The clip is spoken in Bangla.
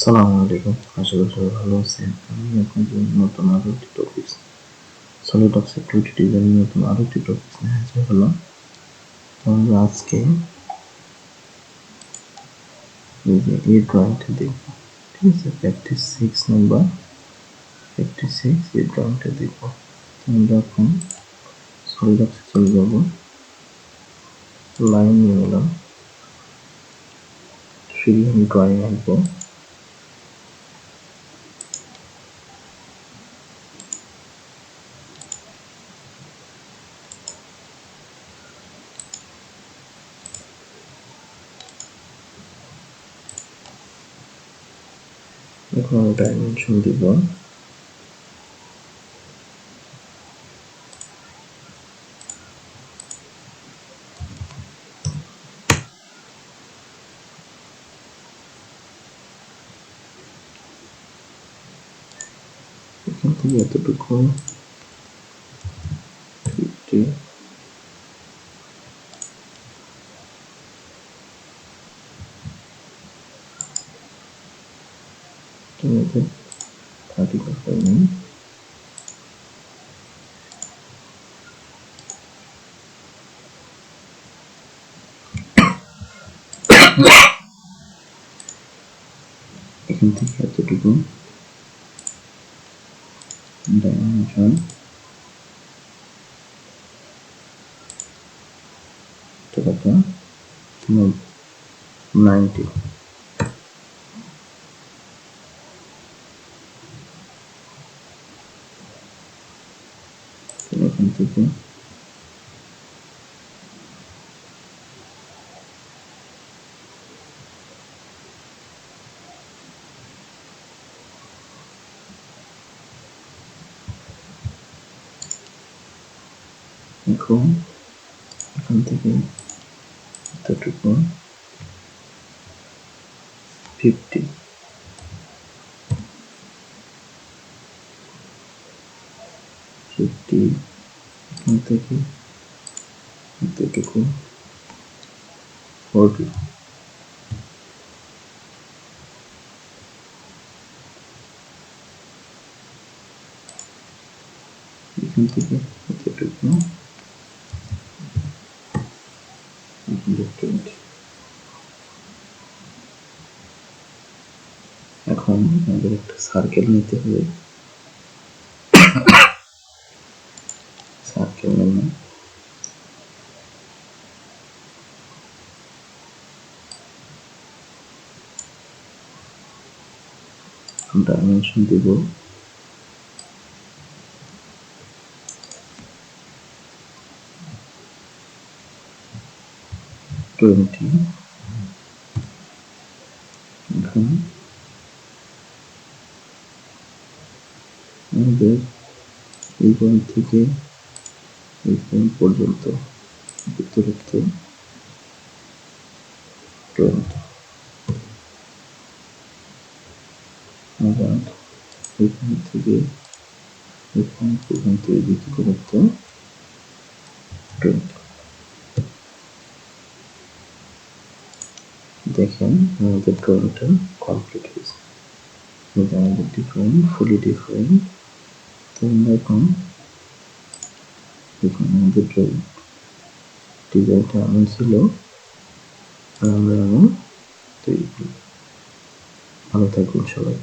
সালামু আলাইকুম, আশা করি সবাই ভালো আছেন। আমি আপনাদের নতুন আরো একটি টপিক SolidWorks অ্যাক্টিভিটি ডিজাইন নতুন আরো একটি টপিক নিয়ে হাজির হলাম। আমরা আজকে এই ড্রয়িংটা দেখব, ঠিক আছে? প্র্যাকটিস 6 নাম্বার, প্র্যাকটিস 6 এই ড্রয়িংটা দেখব। আমরা এখন SolidWorks চলে যাব, লাইন নিয়ে নিলাম, ফ্রি ড্রয়িং আঁকবো। এখন আমি ডাইমেনশন দিব, এখান থেকে এতটুকু 50, তোমাদের 30 করতে নেই। এখান থেকে এতটুকু ডাইমেনশন কত? 90। এখান থেকে এখন এখান থেকে এতটুকু 50, এখান থেকে এতটুকু 40, এখান থেকে এতটুকু 20। এখন আমাদের একটা সার্কেল নিতে হবে, সার্কেল নিলাম, ডাইমেনশন দেব 20। এখন আমাদের এই পয়েন্ট থেকে এই পয়েন্ট পর্যন্ত দূরত্ব 20। আবার এখান থেকে এই পয়েন্ট পর্যন্ত এই দিকে দূরত্ব 20। দেখেন আমাদের ড্রয়িংটা কমপ্লিট হয়েছে। আমাদের ডিফারেন্ট, ফুলি ডিফারেন্ট। তো আমরা এখন দেখুন আমাদের ড্রয়িং ডিজাইনটা এমন ছিল, আর আমরা এমন তৈরি করি। ভালো থাকবেন সবাই।